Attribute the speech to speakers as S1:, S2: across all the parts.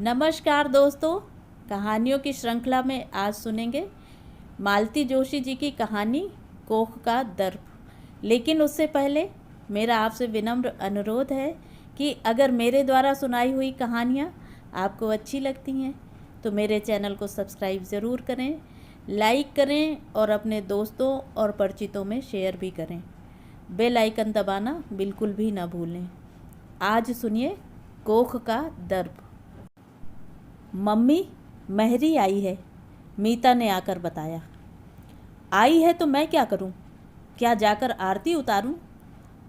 S1: नमस्कार दोस्तों, कहानियों की श्रृंखला में आज सुनेंगे मालती जोशी जी की कहानी कोख का दर्प। लेकिन उससे पहले मेरा आपसे विनम्र अनुरोध है कि अगर मेरे द्वारा सुनाई हुई कहानियाँ आपको अच्छी लगती हैं तो मेरे चैनल को सब्सक्राइब ज़रूर करें, लाइक करें और अपने दोस्तों और परिचितों में शेयर भी करें। बेल आइकन दबाना बिल्कुल भी ना भूलें। आज सुनिए कोख का दर्प। मम्मी, मेहरी आई है, मीता ने आकर बताया। आई है तो मैं क्या करूं? क्या जाकर आरती उतारूं?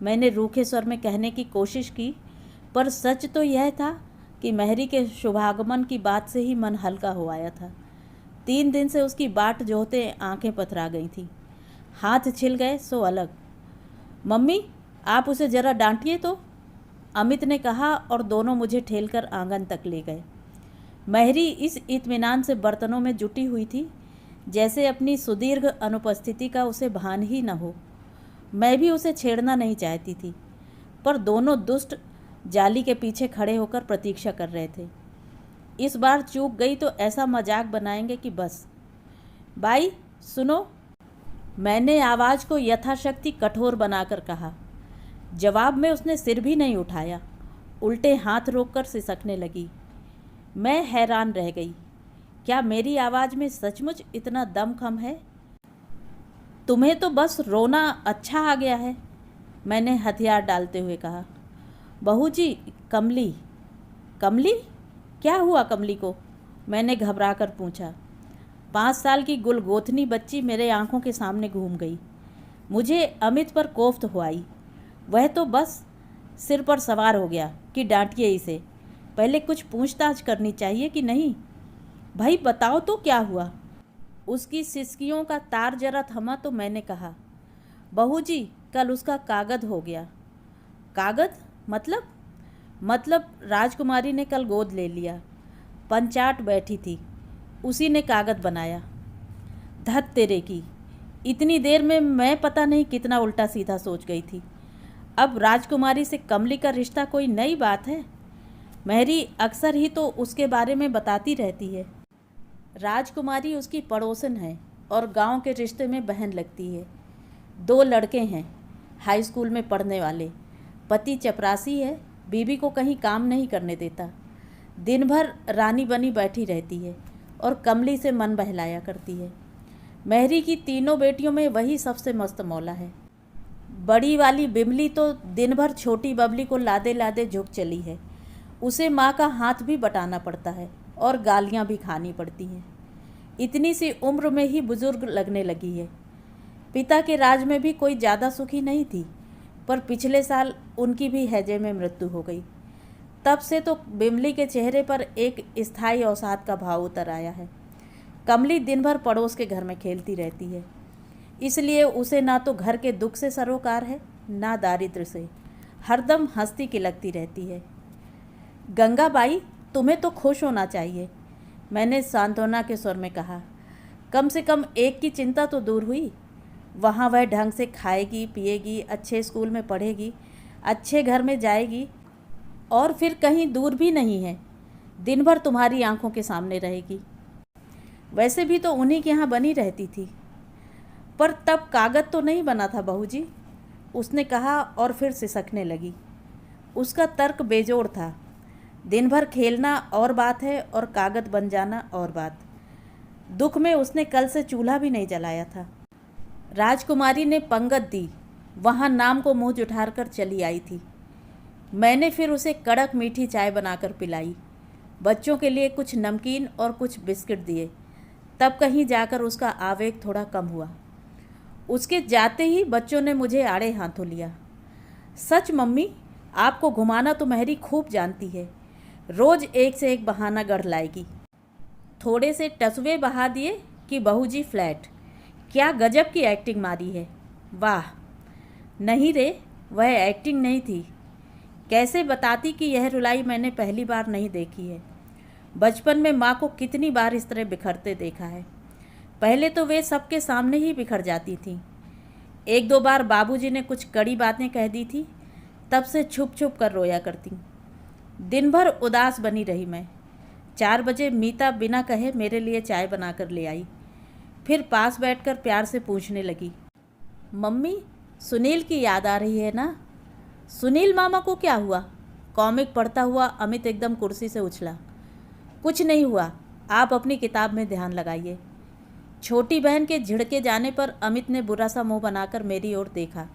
S1: मैंने रूखे स्वर में कहने की कोशिश की, पर सच तो यह था कि मेहरी के शुभागमन की बात से ही मन हल्का हो आया था। 3 दिन से उसकी बाट जोहते आंखें पथरा गई थीं। हाथ छिल गए सो अलग। मम्मी, आप उसे ज़रा डांटिए तो, अमित ने कहा और दोनों मुझे ठेलकर आंगन तक ले गए। मेहरी इस इत्मीनान से बर्तनों में जुटी हुई थी जैसे अपनी सुदीर्घ अनुपस्थिति का उसे भान ही न हो। मैं भी उसे छेड़ना नहीं चाहती थी, पर दोनों दुष्ट जाली के पीछे खड़े होकर प्रतीक्षा कर रहे थे। इस बार चूक गई तो ऐसा मजाक बनाएंगे कि बस। बाई सुनो, मैंने आवाज़ को यथाशक्ति कठोर बनाकर कहा। जवाब में उसने सिर भी नहीं उठाया, उल्टे हाथ रोककर सिसकने लगी। मैं हैरान रह गई। क्या मेरी आवाज़ में सचमुच इतना दमखम है? तुम्हें तो बस रोना अच्छा आ गया है, मैंने हथियार डालते हुए कहा। बहू जी, कमली। कमली? क्या हुआ कमली को? मैंने घबरा कर पूछा। 5 साल की गुलगोथनी बच्ची मेरे आंखों के सामने घूम गई। मुझे अमित पर कोफ्त हो आई। वह तो बस सिर पर सवार हो गया कि डांटिए इसे। पहले कुछ पूछताछ करनी चाहिए कि नहीं? भाई बताओ तो क्या हुआ? उसकी सिसकियों का तार जरा थमा तो मैंने कहा, बहू जी, कल उसका कागज हो गया। कागज? मतलब राजकुमारी ने कल गोद ले लिया। पंचाट बैठी थी, उसी ने कागज बनाया। धत तेरे की, इतनी देर में मैं पता नहीं कितना उल्टा सीधा सोच गई थी। अब राजकुमारी से कमली का रिश्ता कोई नई बात है? मेहरी अक्सर ही तो उसके बारे में बताती रहती है। राजकुमारी उसकी पड़ोसन है और गांव के रिश्ते में बहन लगती है। 2 लड़के हैं, हाई स्कूल में पढ़ने वाले। पति चपरासी है, बीवी को कहीं काम नहीं करने देता। दिन भर रानी बनी बैठी रहती है और कमली से मन बहलाया करती है। मेहरी की 3 बेटियों में वही सबसे मस्त मौला है। बड़ी वाली बिमली तो दिन भर छोटी बबली को लादे लादे झुक चली है। उसे माँ का हाथ भी बटाना पड़ता है और गालियाँ भी खानी पड़ती हैं। इतनी सी उम्र में ही बुजुर्ग लगने लगी है। पिता के राज में भी कोई ज़्यादा सुखी नहीं थी, पर पिछले साल उनकी भी हैजे में मृत्यु हो गई। तब से तो बिमली के चेहरे पर एक स्थायी अवसाद का भाव उतर आया है। कमली दिन भर पड़ोस के घर में खेलती रहती है, इसलिए उसे ना तो घर के दुख से सरोकार है, ना दारिद्र्य से। हरदम हंसती खिलकती रहती है। गंगाबाई, तुम्हें तो खुश होना चाहिए, मैंने सांत्वना के स्वर में कहा। कम से कम एक की चिंता तो दूर हुई। वहाँ वह ढंग से खाएगी पिएगी, अच्छे स्कूल में पढ़ेगी, अच्छे घर में जाएगी और फिर कहीं दूर भी नहीं है, दिन भर तुम्हारी आंखों के सामने रहेगी। वैसे भी तो उन्हीं के यहाँ बनी रहती थी। पर तब कागज तो नहीं बना था बहू जी, उसने कहा और फिर सिसकने लगी। उसका तर्क बेजोड़ था। दिन भर खेलना और बात है और कागज बन जाना और बात। दुख में उसने कल से चूल्हा भी नहीं जलाया था। राजकुमारी ने पंगत दी, वहाँ नाम को मुँह जुठार कर चली आई थी। मैंने फिर उसे कड़क मीठी चाय बनाकर पिलाई, बच्चों के लिए कुछ नमकीन और कुछ बिस्किट दिए। तब कहीं जाकर उसका आवेग थोड़ा कम हुआ। उसके जाते ही बच्चों ने मुझे आड़े हाथों लिया। सच मम्मी, आपको घुमाना तो मेहरी खूब जानती है, रोज़ एक से एक बहाना गढ़ लाएगी। थोड़े से टसवे बहा दिए कि बहू जी फ्लैट। क्या गजब की एक्टिंग मारी है, वाह। नहीं रे, वह एक्टिंग नहीं थी। कैसे बताती कि यह रुलाई मैंने पहली बार नहीं देखी है। बचपन में माँ को कितनी बार इस तरह बिखरते देखा है। पहले तो वे सबके सामने ही बिखर जाती थीं। 1-2 बार बाबूजी ने कुछ कड़ी बातें कह दी थी, तब से छुप छुप कर रोया करती। दिन भर उदास बनी रही मैं। 4 बजे मीता बिना कहे मेरे लिए चाय बनाकर ले आई। फिर पास बैठकर प्यार से पूछने लगी, मम्मी सुनील की याद आ रही है ना? सुनील मामा को क्या हुआ? कॉमिक पढ़ता हुआ अमित एकदम कुर्सी से उछला। कुछ नहीं हुआ, आप अपनी किताब में ध्यान लगाइए। छोटी बहन के झिड़के जाने पर अमित ने बुरा सा मुंह बनाकर मेरी ओर देखा,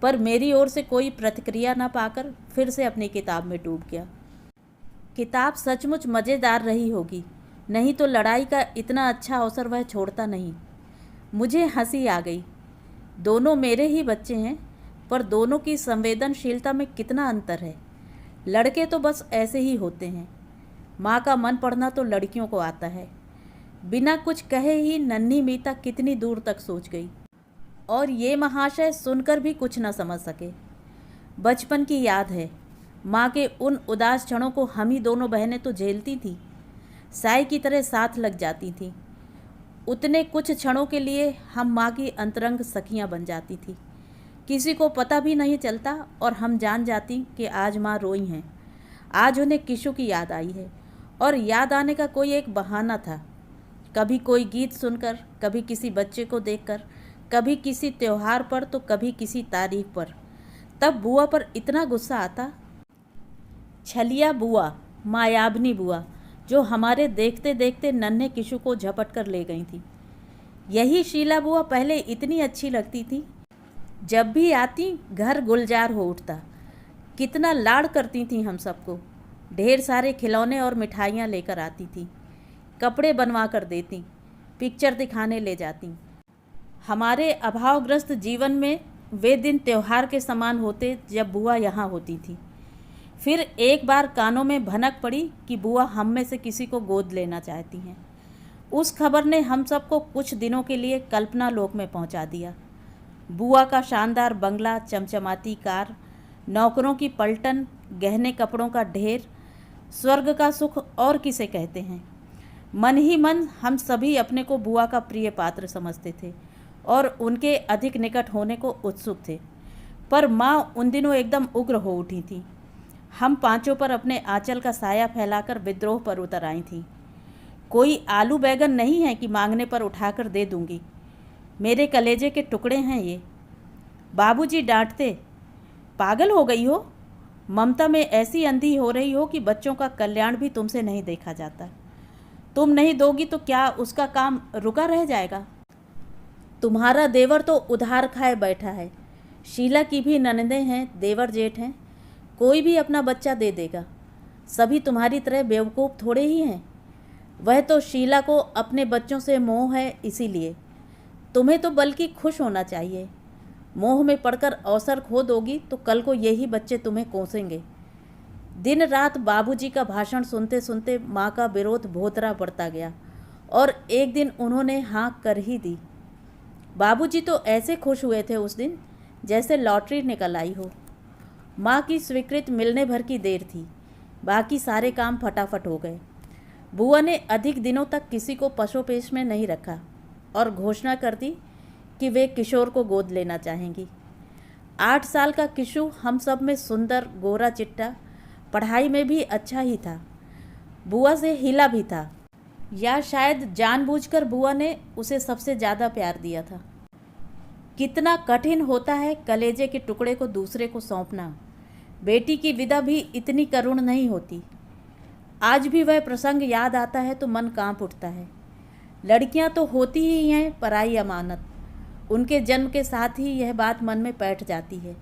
S1: पर मेरी ओर से कोई प्रतिक्रिया न पाकर फिर से अपनी किताब में डूब गया। किताब सचमुच मज़ेदार रही होगी, नहीं तो लड़ाई का इतना अच्छा अवसर वह छोड़ता नहीं। मुझे हंसी आ गई। दोनों मेरे ही बच्चे हैं, पर दोनों की संवेदनशीलता में कितना अंतर है। लड़के तो बस ऐसे ही होते हैं। माँ का मन पढ़ना तो लड़कियों को आता है। बिना कुछ कहे ही नन्ही मीता कितनी दूर तक सोच गई, और ये महाशय सुनकर भी कुछ न समझ सके। बचपन की याद है, माँ के उन उदास क्षणों को हम ही दोनों बहनें तो झेलती थी, साई की तरह साथ लग जाती थी। उतने कुछ क्षणों के लिए हम माँ की अंतरंग सखियाँ बन जाती थी। किसी को पता भी नहीं चलता और हम जान जाती कि आज माँ रोई हैं, आज उन्हें किशु की याद आई है। और याद आने का कोई एक बहाना था, कभी कोई गीत सुनकर, कभी किसी बच्चे को देखकर, कभी किसी त्यौहार पर तो कभी किसी तारीख पर। तब बुआ पर इतना गुस्सा आता। छलिया बुआ, मायाबनी बुआ, जो हमारे देखते देखते नन्हे किशु को झपट कर ले गई थी। यही शीला बुआ पहले इतनी अच्छी लगती थी, जब भी आती घर गुलजार हो उठता। कितना लाड़ करती थी हम सबको, ढेर सारे खिलौने और मिठाइयाँ लेकर आती थी, कपड़े बनवा कर देती, पिक्चर दिखाने ले जाती। हमारे अभावग्रस्त जीवन में वे दिन त्यौहार के समान होते जब बुआ यहाँ होती थी। फिर एक बार कानों में भनक पड़ी कि बुआ हम में से किसी को गोद लेना चाहती हैं। उस खबर ने हम सबको कुछ दिनों के लिए कल्पना लोक में पहुँचा दिया। बुआ का शानदार बंगला, चमचमाती कार, नौकरों की पलटन, गहने कपड़ों का ढेर, स्वर्ग का सुख और किसे कहते हैं। मन ही मन हम सभी अपने को बुआ का प्रिय पात्र समझते थे और उनके अधिक निकट होने को उत्सुक थे। पर माँ उन दिनों एकदम उग्र हो उठी थी। हम पांचों पर अपने आंचल का साया फैलाकर विद्रोह पर उतर आई थी। कोई आलू बैगन नहीं है कि मांगने पर उठाकर दे दूंगी, मेरे कलेजे के टुकड़े हैं ये। बाबूजी डांटते, पागल हो गई हो, ममता में ऐसी अंधी हो रही हो कि बच्चों का कल्याण भी तुमसे नहीं देखा जाता। तुम नहीं दोगी तो क्या उसका काम रुका रह जाएगा? तुम्हारा देवर तो उधार खाए बैठा है, शीला की भी ननदें हैं, देवर जेठ हैं, कोई भी अपना बच्चा दे देगा। सभी तुम्हारी तरह बेवकूफ़ थोड़े ही हैं। वह तो शीला को अपने बच्चों से मोह है, इसीलिए। तुम्हें तो बल्कि खुश होना चाहिए। मोह में पड़कर अवसर खो दोगी तो कल को यही बच्चे तुम्हें कोसेंगे। दिन रात बाबूजी का भाषण सुनते सुनते माँ का विरोध भोतरा बढ़ता गया और एक दिन उन्होंने हाँ कर ही दी। बाबूजी तो ऐसे खुश हुए थे उस दिन जैसे लॉटरी निकल आई हो। माँ की स्वीकृति मिलने भर की देर थी, बाकी सारे काम फटाफट हो गए। बुआ ने अधिक दिनों तक किसी को पशोपेश में नहीं रखा और घोषणा कर दी कि वे किशोर को गोद लेना चाहेंगी। 8 साल का किशु हम सब में सुंदर, गोरा चिट्टा, पढ़ाई में भी अच्छा ही था, बुआ से हिला भी था, या शायद जानबूझकर बुआ ने उसे सबसे ज़्यादा प्यार दिया था। कितना कठिन होता है कलेजे के टुकड़े को दूसरे को सौंपना। बेटी की विदा भी इतनी करुण नहीं होती। आज भी वह प्रसंग याद आता है तो मन कांप उठता है। लड़कियां तो होती ही हैं पराई अमानत, उनके जन्म के साथ ही यह बात मन में बैठ जाती है।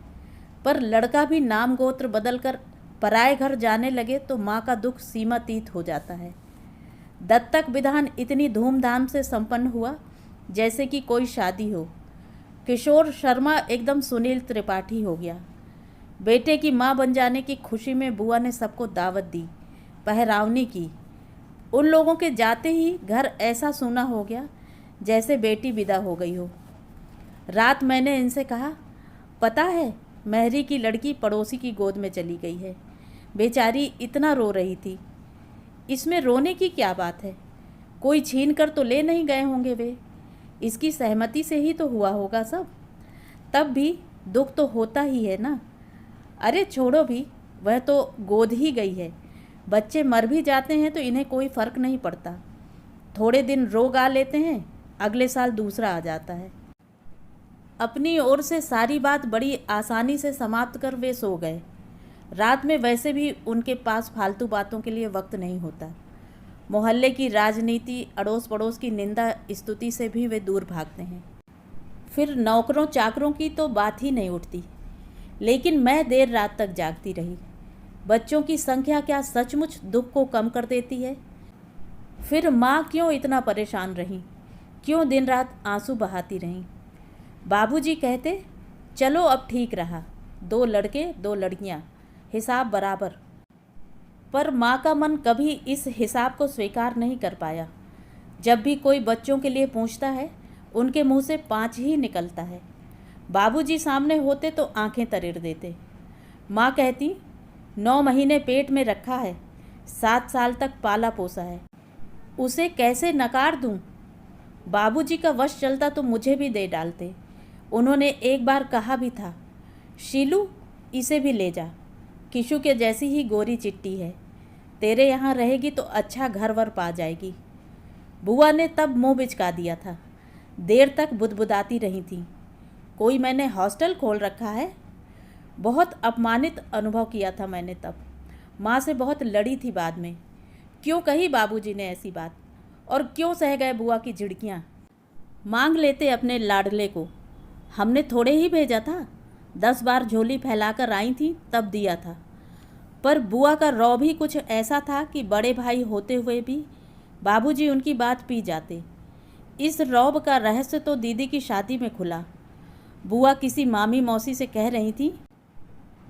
S1: पर लड़का भी नाम गोत्र बदलकर पराए घर जाने लगे तो माँ का दुख सीमातीत हो जाता है। दत्तक विधान इतनी धूमधाम से संपन्न हुआ जैसे कि कोई शादी हो। किशोर शर्मा एकदम सुनील त्रिपाठी हो गया। बेटे की माँ बन जाने की खुशी में बुआ ने सबको दावत दी, पहरावनी की। उन लोगों के जाते ही घर ऐसा सूना हो गया जैसे बेटी विदा हो गई हो। रात मैंने इनसे कहा, पता है महरी की लड़की पड़ोसी की गोद में चली गई है, बेचारी इतना रो रही थी। इसमें रोने की क्या बात है, कोई छीन कर तो ले नहीं गए होंगे वे, इसकी सहमति से ही तो हुआ होगा सब। तब भी दुख तो होता ही है ना। अरे छोड़ो भी, वह तो गोद ही गई है, बच्चे मर भी जाते हैं तो इन्हें कोई फ़र्क नहीं पड़ता। थोड़े दिन रोग आ लेते हैं, अगले साल दूसरा आ जाता है। अपनी ओर से सारी बात बड़ी आसानी से समाप्त कर वे सो गए। रात में वैसे भी उनके पास फालतू बातों के लिए वक्त नहीं होता। मोहल्ले की राजनीति, अड़ोस पड़ोस की निंदा स्तुति से भी वे दूर भागते हैं। फिर नौकरों चाकरों की तो बात ही नहीं उठती। लेकिन मैं देर रात तक जागती रही। बच्चों की संख्या क्या सचमुच दुख को कम कर देती है? फिर माँ क्यों इतना परेशान रही? क्यों दिन रात आंसू बहाती रहीं? बाबूजी कहते, चलो अब ठीक रहा, 2 लड़के 2 लड़कियाँ, हिसाब बराबर। पर माँ का मन कभी इस हिसाब को स्वीकार नहीं कर पाया। जब भी कोई बच्चों के लिए पूछता है, उनके मुंह से 5 ही निकलता है। बाबूजी सामने होते तो आंखें तरेड़ देते। माँ कहती, 9 महीने पेट में रखा है, 7 साल तक पाला पोसा है, उसे कैसे नकार दूँ? बाबूजी का वश चलता तो मुझे भी दे डालते। उन्होंने एक बार कहा भी था, शीलू इसे भी ले जा, किशु के जैसी ही गोरी चिट्टी है, तेरे यहाँ रहेगी तो अच्छा घर वर पा जाएगी। बुआ ने तब मुँह बिचका दिया था। देर तक बुदबुदाती रही थी, कोई मैंने हॉस्टल खोल रखा है? बहुत अपमानित अनुभव किया था मैंने तब। माँ से बहुत लड़ी थी बाद में। क्यों कही बाबूजी ने ऐसी बात, और क्यों सह गए बुआ की झिड़कियाँ? मांग लेते अपने लाडले को, हमने थोड़े ही भेजा था, 10 बार झोली फैलाकर आई थी तब दिया था। पर बुआ का रौब ही कुछ ऐसा था कि बड़े भाई होते हुए भी बाबूजी उनकी बात पी जाते। इस रौब का रहस्य तो दीदी की शादी में खुला। बुआ किसी मामी मौसी से कह रही थी,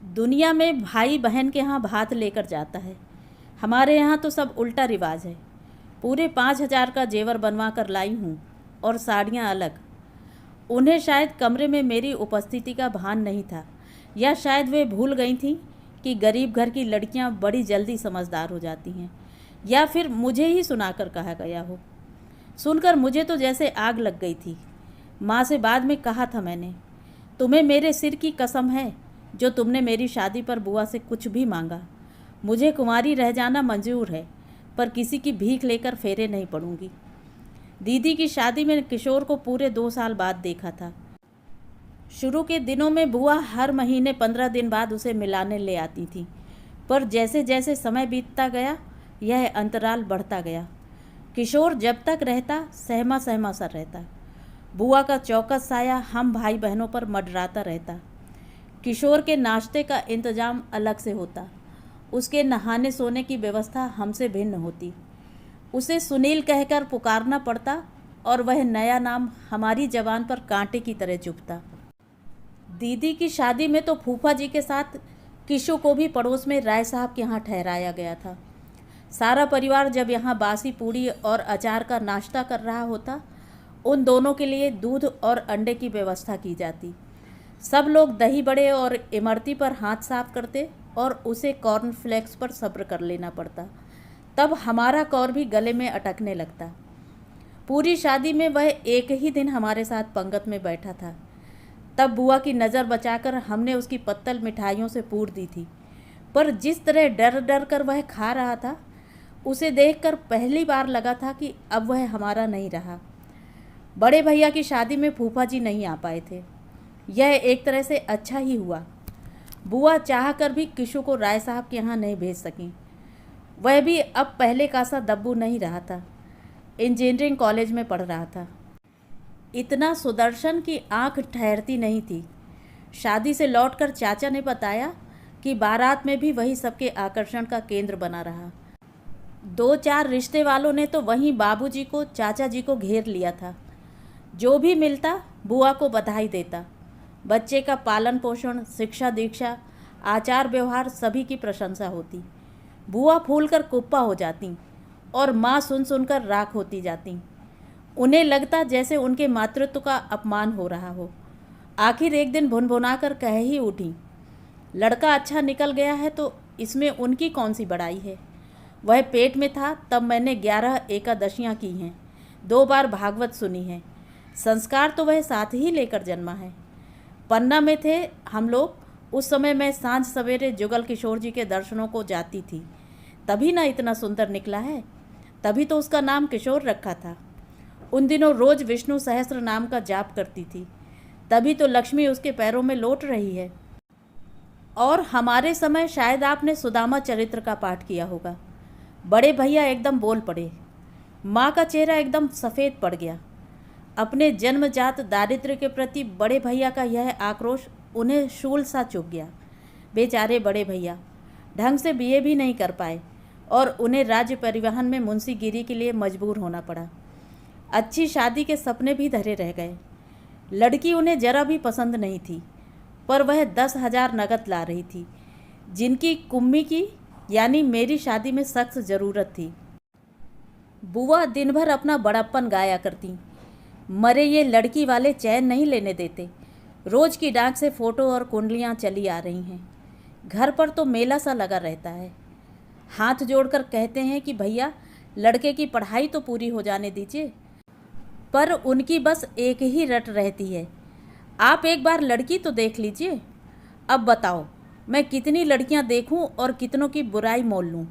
S1: दुनिया में भाई बहन के यहाँ भात लेकर जाता है, हमारे यहाँ तो सब उल्टा रिवाज है। पूरे 5,000 का जेवर बनवा कर लाई हूँ, और साड़ियाँ अलग। उन्हें शायद कमरे में मेरी उपस्थिति का भान नहीं था, या शायद वे भूल गई थीं कि गरीब घर की लड़कियां बड़ी जल्दी समझदार हो जाती हैं, या फिर मुझे ही सुनाकर कहा गया हो। सुनकर मुझे तो जैसे आग लग गई थी। माँ से बाद में कहा था मैंने, तुम्हें मेरे सिर की कसम है जो तुमने मेरी शादी पर बुआ से कुछ भी मांगा। मुझे कुंवारी रह जाना मंजूर है, पर किसी की भीख लेकर फेरे नहीं पड़ूंगी। दीदी की शादी में किशोर को पूरे 2 साल बाद देखा था। शुरू के दिनों में बुआ हर महीने 15 दिन बाद उसे मिलाने ले आती थी, पर जैसे जैसे समय बीतता गया यह अंतराल बढ़ता गया। किशोर जब तक रहता सहमा सहमा सा रहता। बुआ का चौकस साया हम भाई बहनों पर मंडराता रहता। किशोर के नाश्ते का इंतजाम अलग से होता, उसके नहाने सोने की व्यवस्था हमसे भिन्न होती। उसे सुनील कहकर पुकारना पड़ता और वह नया नाम हमारी जबान पर कांटे की तरह चुभता। दीदी की शादी में तो फूफा जी के साथ किशु को भी पड़ोस में राय साहब के यहाँ ठहराया गया था। सारा परिवार जब यहाँ बासी पूड़ी और अचार का नाश्ता कर रहा होता, उन दोनों के लिए दूध और अंडे की व्यवस्था की जाती। सब लोग दही बड़े और इमरती पर हाथ साफ करते और उसे कॉर्नफ्लेक्स पर सब्र कर लेना पड़ता। तब हमारा कौर भी गले में अटकने लगता। पूरी शादी में वह एक ही दिन हमारे साथ पंगत में बैठा था। तब बुआ की नज़र बचाकर हमने उसकी पत्तल मिठाइयों से पूर दी थी, पर जिस तरह डर डर कर वह खा रहा था, उसे देखकर पहली बार लगा था कि अब वह हमारा नहीं रहा। बड़े भैया की शादी में फूफा जी नहीं आ पाए थे। यह एक तरह से अच्छा ही हुआ। बुआ चाह कर भी किशु को राय साहब के यहाँ नहीं भेज सकी। वह भी अब पहले का सा दब्बू नहीं रहा था, इंजीनियरिंग कॉलेज में पढ़ रहा था। इतना सुदर्शन की आंख ठहरती नहीं थी। शादी से लौटकर चाचा ने बताया कि बारात में भी वही सबके आकर्षण का केंद्र बना रहा। 2-4 रिश्ते वालों ने तो वहीं बाबूजी को, चाचा जी को घेर लिया था। जो भी मिलता बुआ को बधाई देता। बच्चे का पालन पोषण, शिक्षा दीक्षा, आचार व्यवहार सभी की प्रशंसा होती। बुआ फूलकर कुप्पा हो जाती और माँ सुन सुनकर राख होती जाती। उन्हें लगता जैसे उनके मातृत्व का अपमान हो रहा हो। आखिर एक दिन भुनभुना कर कह ही उठी, लड़का अच्छा निकल गया है तो इसमें उनकी कौन सी बड़ाई है। वह पेट में था तब मैंने 11 एकादशियाँ की हैं, 2 बार भागवत सुनी है। संस्कार तो वह साथ ही लेकर जन्मा है। पन्ना में थे हम लोग, उस समय मैं सांझ सवेरे जुगल किशोर जी के दर्शनों को जाती थी। तभी ना इतना सुंदर निकला है, तभी तो उसका नाम किशोर रखा था। उन दिनों रोज विष्णु सहस्त्र नाम का जाप करती थी, तभी तो लक्ष्मी उसके पैरों में लौट रही है। और हमारे समय शायद आपने सुदामा चरित्र का पाठ किया होगा। बड़े भैया एकदम बोल पड़े। माँ का चेहरा एकदम सफ़ेद पड़ गया। अपने जन्मजात दारिद्र्य के प्रति बड़े भैया का यह आक्रोश उन्हें शूल सा चुभ गया। बेचारे बड़े भैया ढंग से बीए भी नहीं कर पाए और उन्हें राज्य परिवहन में मुंशीगिरी के लिए मजबूर होना पड़ा। अच्छी शादी के सपने भी धरे रह गए। लड़की उन्हें जरा भी पसंद नहीं थी, पर वह 10,000 नकद ला रही थी, जिनकी कुम्मी की यानी मेरी शादी में सख्त ज़रूरत थी। बुआ दिन भर अपना बड़प्पन गाया करती। मरे ये लड़की वाले चैन नहीं लेने देते। रोज की डाक से फ़ोटो और कुंडलियाँ चली आ रही हैं। घर पर तो मेला सा लगा रहता है। हाथ जोड़कर कहते हैं कि भैया लड़के की पढ़ाई तो पूरी हो जाने दीजिए, पर उनकी बस एक ही रट रहती है, आप एक बार लड़की तो देख लीजिए। अब बताओ मैं कितनी लड़कियां देखूं और कितनों की बुराई मोल लूं।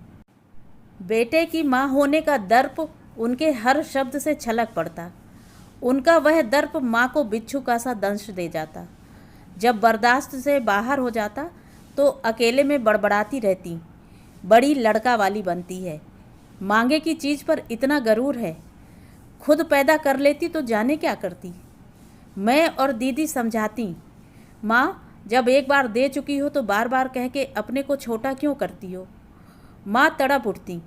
S1: बेटे की माँ होने का दर्प उनके हर शब्द से छलक पड़ता। उनका वह दर्प माँ को बिच्छू का सा दंश दे जाता। जब बर्दाश्त से बाहर हो जाता तो अकेले में बड़बड़ाती रहती, बड़ी लड़का वाली बनती है, मांगे की चीज़ पर इतना गरूर है, खुद पैदा कर लेती तो जाने क्या करती। मैं और दीदी समझाती, माँ जब एक बार दे चुकी हो तो बार बार कह के अपने को छोटा क्यों करती हो। माँ तड़प उठती,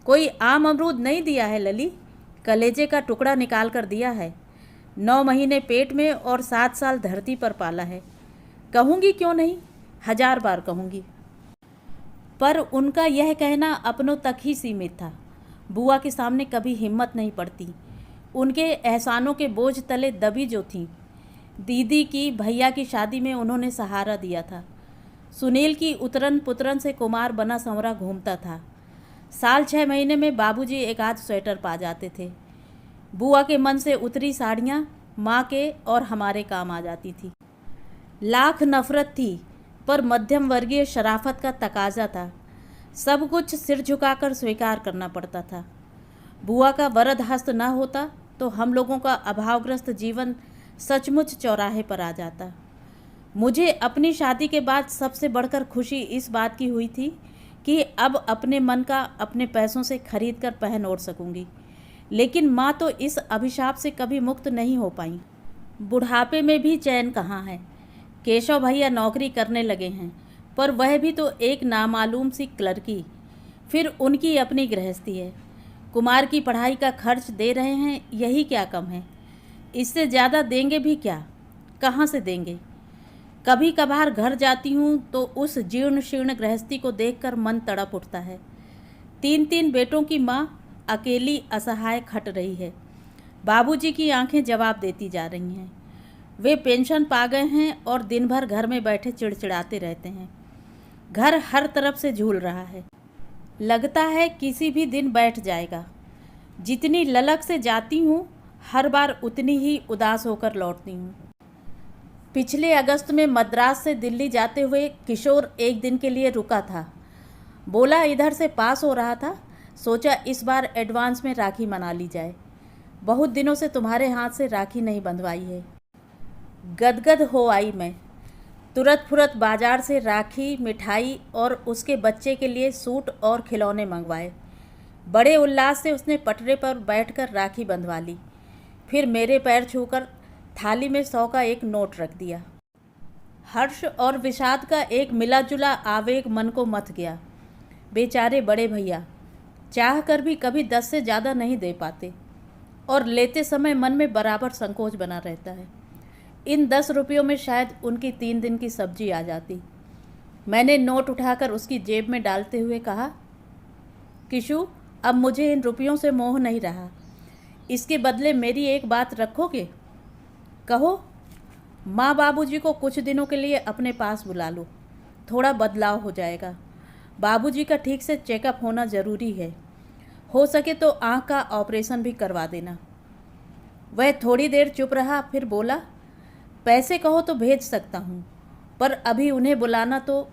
S1: कोई आम अमरूद नहीं दिया है लली, कलेजे का टुकड़ा निकाल कर दिया है। 9 महीने पेट में और 7 साल धरती पर पाला है। कहूँगी क्यों नहीं, 1000 बार कहूँगी। पर उनका यह कहना अपनों तक ही सीमित था। बुआ के सामने कभी हिम्मत नहीं पड़ती। उनके एहसानों के बोझ तले दबी जो थी। दीदी की भैया की शादी में उन्होंने सहारा दिया था। सुनील की उतरन पुतरन से कुमार बना संवरा घूमता था। साल 6 महीने में बाबूजी एक आध स्वेटर पा जाते थे। बुआ के मन से उतरी साड़ियाँ माँ के और हमारे काम आ जाती थी। लाख नफरत थी, पर मध्यम वर्गीय शराफत का तकाजा था। सब कुछ सिर झुकाकर स्वीकार करना पड़ता था। बुआ का वरद हस्त न होता तो हम लोगों का अभावग्रस्त जीवन सचमुच चौराहे पर आ जाता। मुझे अपनी शादी के बाद सबसे बढ़कर खुशी इस बात की हुई थी कि अब अपने मन का अपने पैसों से खरीद कर पहन ओढ़ सकूंगी। लेकिन माँ तो इस अभिशाप से कभी मुक्त नहीं हो पाई। बुढ़ापे में भी चैन कहाँ है। केशव भैया नौकरी करने लगे हैं, पर वह भी तो एक नामालूम सी क्लर्की। फिर उनकी अपनी गृहस्थी है। कुमार की पढ़ाई का खर्च दे रहे हैं, यही क्या कम है। इससे ज़्यादा देंगे भी क्या, कहाँ से देंगे। कभी कभार घर जाती हूँ तो उस जीर्ण शीर्ण गृहस्थी को देखकर मन तड़प उठता है। 3 बेटों की माँ अकेली असहाय खट रही है। बाबूजी की आंखें जवाब देती जा रही हैं। वे पेंशन पा गए हैं और दिन भर घर में बैठे चिड़चिड़ाते रहते हैं। घर हर तरफ से झूल रहा है। लगता है किसी भी दिन बैठ जाएगा। जितनी ललक से जाती हूँ हर बार उतनी ही उदास होकर लौटती हूँ। पिछले अगस्त में मद्रास से दिल्ली जाते हुए किशोर एक दिन के लिए रुका था। बोला इधर से पास हो रहा था, सोचा इस बार एडवांस में राखी मना ली जाए। बहुत दिनों से तुम्हारे हाथ से राखी नहीं बंधवाई है। गदगद हो आई मैं। तुरंत फुरत बाजार से राखी, मिठाई और उसके बच्चे के लिए सूट और खिलौने मंगवाए। बड़े उल्लास से उसने पटरे पर बैठकर राखी बंधवा ली। फिर मेरे पैर छूकर थाली में 100 का एक नोट रख दिया। हर्ष और विषाद का एक मिला जुला आवेग मन को मथ गया। बेचारे बड़े भैया चाह कर भी कभी 10 से ज़्यादा नहीं दे पाते और लेते समय मन में बराबर संकोच बना रहता है। इन 10 रुपयों में शायद उनकी 3 दिन की सब्जी आ जाती। मैंने नोट उठाकर उसकी जेब में डालते हुए कहा, किशु अब मुझे इन रुपयों से मोह नहीं रहा। इसके बदले मेरी एक बात रखोगे? कहो। माँ बाबूजी को कुछ दिनों के लिए अपने पास बुला लो, थोड़ा बदलाव हो जाएगा। बाबूजी का ठीक से चेकअप होना ज़रूरी है। हो सके तो आँख का ऑपरेशन भी करवा देना। वह थोड़ी देर चुप रहा, फिर बोला, पैसे कहो तो भेज सकता हूँ, पर अभी उन्हें बुलाना तो।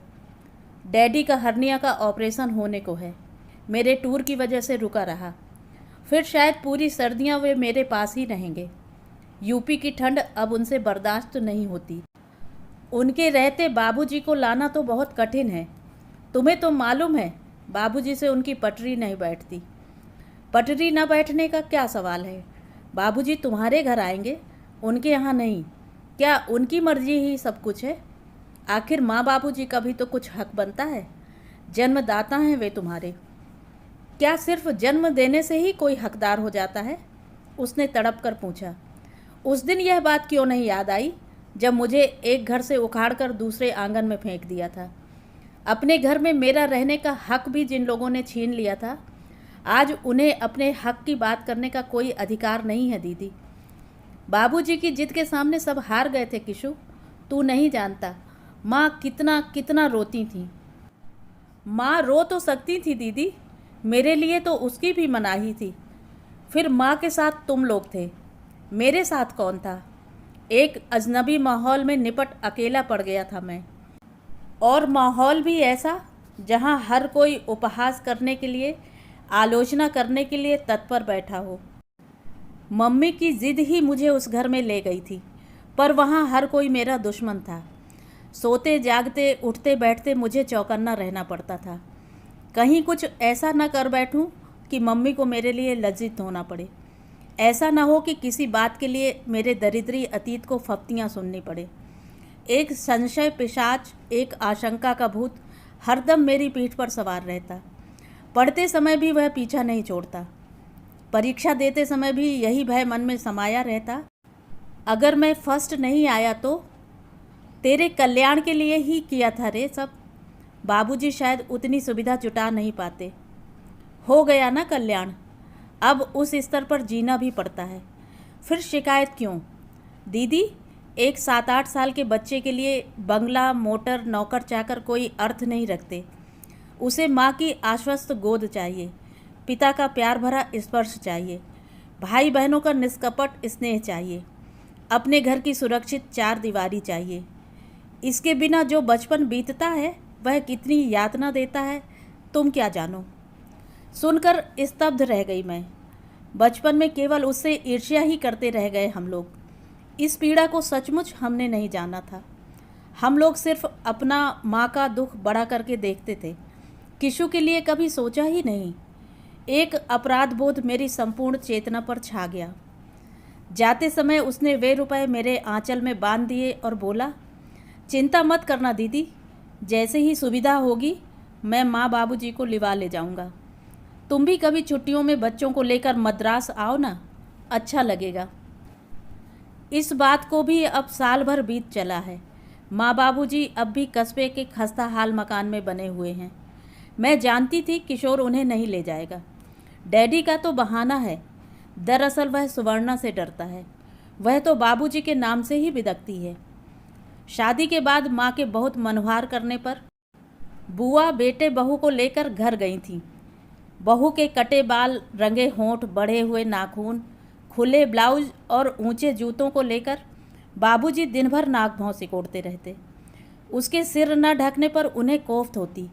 S1: डैडी का हर्निया का ऑपरेशन होने को है। मेरे टूर की वजह से रुका रहा। फिर शायद पूरी सर्दियां वे मेरे पास ही रहेंगे। यूपी की ठंड अब उनसे बर्दाश्त नहीं होती। उनके रहते बाबूजी को लाना तो बहुत कठिन है। तुम्हें तो मालूम है बाबूजी से उनकी पटरी नहीं बैठती। पटरी न बैठने का क्या सवाल है। बाबूजी तुम्हारे घर आएंगे, उनके यहाँ नहीं। क्या उनकी मर्जी ही सब कुछ है? आखिर माँ बाबूजी का भी तो कुछ हक बनता है। जन्मदाता हैं वे तुम्हारे। क्या सिर्फ जन्म देने से ही कोई हकदार हो जाता है? उसने तड़प कर पूछा। उस दिन यह बात क्यों नहीं याद आई जब मुझे एक घर से उखाड़कर दूसरे आंगन में फेंक दिया था। अपने घर में मेरा रहने का हक भी जिन लोगों ने छीन लिया था, आज उन्हें अपने हक की बात करने का कोई अधिकार नहीं है। दीदी, बाबूजी की जिद के सामने सब हार गए थे किशु। तू नहीं जानता माँ कितना कितना रोती थी। माँ रो तो सकती थी दीदी, मेरे लिए तो उसकी भी मनाही थी। फिर माँ के साथ तुम लोग थे, मेरे साथ कौन था? एक अजनबी माहौल में निपट अकेला पड़ गया था मैं। और माहौल भी ऐसा जहाँ हर कोई उपहास करने के लिए, आलोचना करने के लिए तत्पर बैठा हो। मम्मी की जिद ही मुझे उस घर में ले गई थी, पर वहाँ हर कोई मेरा दुश्मन था। सोते जागते उठते बैठते मुझे चौकन्ना रहना पड़ता था। कहीं कुछ ऐसा न कर बैठूं कि मम्मी को मेरे लिए लज्जित होना पड़े। ऐसा न हो कि किसी बात के लिए मेरे दरिद्री अतीत को फप्तियाँ सुननी पड़े। एक संशय पिशाच, एक आशंका का भूत हरदम मेरी पीठ पर सवार रहता। पढ़ते समय भी वह पीछा नहीं छोड़ता। परीक्षा देते समय भी यही भय मन में समाया रहता। अगर मैं फर्स्ट नहीं आया तो तेरे कल्याण के लिए ही किया था रे सब। बाबूजी शायद उतनी सुविधा जुटा नहीं पाते। हो गया ना कल्याण, अब उस स्तर पर जीना भी पड़ता है। फिर शिकायत क्यों? दीदी, एक 7-8 साल के बच्चे के लिए बंगला, मोटर, नौकर चाकर कोई अर्थ नहीं रखते। उसे माँ की आश्वस्त गोद चाहिए, पिता का प्यार भरा स्पर्श चाहिए, भाई बहनों का निष्कपट स्नेह चाहिए, अपने घर की सुरक्षित 4 दीवारी चाहिए। इसके बिना जो बचपन बीतता है वह कितनी यातना देता है तुम क्या जानो। सुनकर स्तब्ध रह गई मैं। बचपन में केवल उससे ईर्ष्या ही करते रह गए हम लोग। इस पीड़ा को सचमुच हमने नहीं जाना था। हम लोग सिर्फ अपना माँ का दुख बड़ा करके देखते थे। किशु के लिए कभी सोचा ही नहीं। एक अपराध बोध मेरी संपूर्ण चेतना पर छा गया। जाते समय उसने वे रुपए मेरे आंचल में बांध दिए और बोला, चिंता मत करना दीदी, जैसे ही सुविधा होगी मैं माँ बाबूजी को लिवा ले जाऊंगा। तुम भी कभी छुट्टियों में बच्चों को लेकर मद्रास आओ ना, अच्छा लगेगा। इस बात को भी अब साल भर बीत चला है। माँ बाबूजी अब भी कस्बे के खस्ता हाल मकान में बने हुए हैं। मैं जानती थी किशोर उन्हें नहीं ले जाएगा। डैडी का तो बहाना है, दरअसल वह सुवर्णा से डरता है। वह तो बाबूजी के नाम से ही बिदकती है। शादी के बाद माँ के बहुत मनोहार करने पर बुआ बेटे बहू को लेकर घर गई थी। बहू के कटे बाल, रंगे होंठ, बढ़े हुए नाखून, खुले ब्लाउज और ऊंचे जूतों को लेकर बाबूजी दिन भर नाक भौं सिकोड़ते रहते। उसके सिर न ढकने पर उन्हें कोफ्त होती।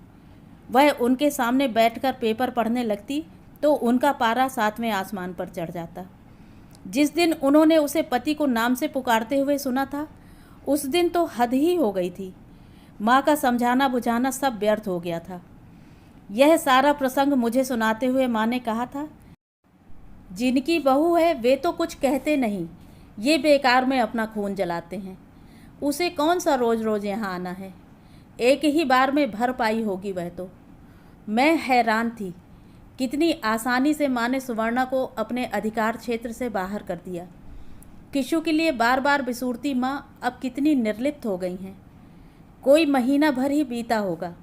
S1: वह उनके सामने बैठकर पेपर पढ़ने लगती तो उनका पारा 7वें आसमान पर चढ़ जाता। जिस दिन उन्होंने उसे पति को नाम से पुकारते हुए सुना था, उस दिन तो हद ही हो गई थी। माँ का समझाना बुझाना सब व्यर्थ हो गया था। यह सारा प्रसंग मुझे सुनाते हुए माँ ने कहा था, जिनकी बहू है वे तो कुछ कहते नहीं, ये बेकार में अपना खून जलाते हैं। उसे कौन सा रोज़ रोज़ यहाँ आना है, एक ही बार में भर पाई होगी वह तो। मैं हैरान थी, कितनी आसानी से माँ ने सुवर्णा को अपने अधिकार क्षेत्र से बाहर कर दिया। किशु के लिए बार बार बिसूरती माँ अब कितनी निर्लिप्त हो गई हैं। कोई महीना भर ही बीता होगा।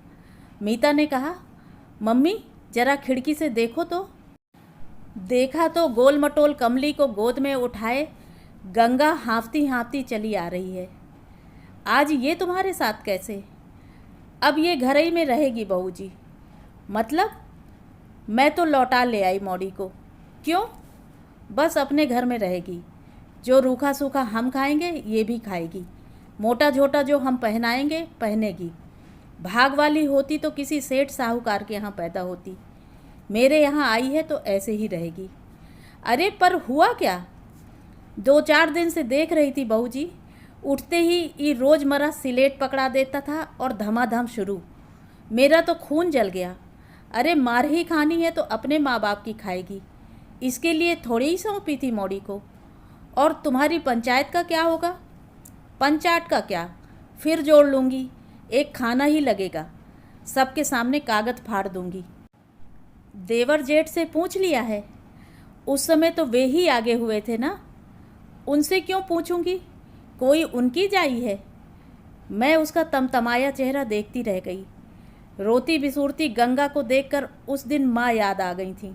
S1: मीता ने कहा, मम्मी जरा खिड़की से देखो तो। देखा तो गोल मटोल कमली को गोद में उठाए गंगा हाँफती हाँफती चली आ रही है। आज ये तुम्हारे साथ कैसे? अब ये घर ही में रहेगी बहू जी। मतलब? मैं तो लौटा ले आई मौड़ी को। क्यों? बस अपने घर में रहेगी। जो रूखा सूखा हम खाएंगे ये भी खाएगी। मोटा झोटा जो हम पहनाएंगे पहनेगी। भाग वाली होती तो किसी सेठ साहूकार के यहाँ पैदा होती। मेरे यहाँ आई है तो ऐसे ही रहेगी। अरे पर हुआ क्या? 2-4 दिन से देख रही थी बहू जी, उठते ही ये रोज़मर्रा सिलेट पकड़ा देता था और धमाधम शुरू। मेरा तो खून जल गया। अरे मार ही खानी है तो अपने माँ बाप की खाएगी, इसके लिए थोड़ी ही सौंपी थी मौड़ी को। और तुम्हारी पंचायत का क्या होगा? पंचायत का क्या, फिर जोड़ लूँगी, एक खाना ही लगेगा, सबके सामने कागज़ फाड़ दूँगी। देवर जेठ से पूछ लिया है? उस समय तो वे ही आगे हुए थे ना, उनसे क्यों पूछूंगी? कोई उनकी जाई है? मैं उसका तमतमाया चेहरा देखती रह गई। रोती बिसूरती गंगा को देखकर उस दिन माँ याद आ गई थी,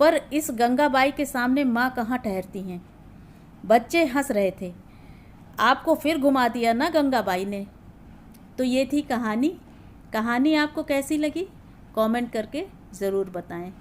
S1: पर इस गंगाबाई के सामने माँ कहाँ ठहरती हैं। बच्चे हंस रहे थे। आपको फिर घुमा दिया ना गंगाबाई ने। तो ये थी कहानी। कहानी आपको कैसी लगी कमेंट करके ज़रूर बताएं।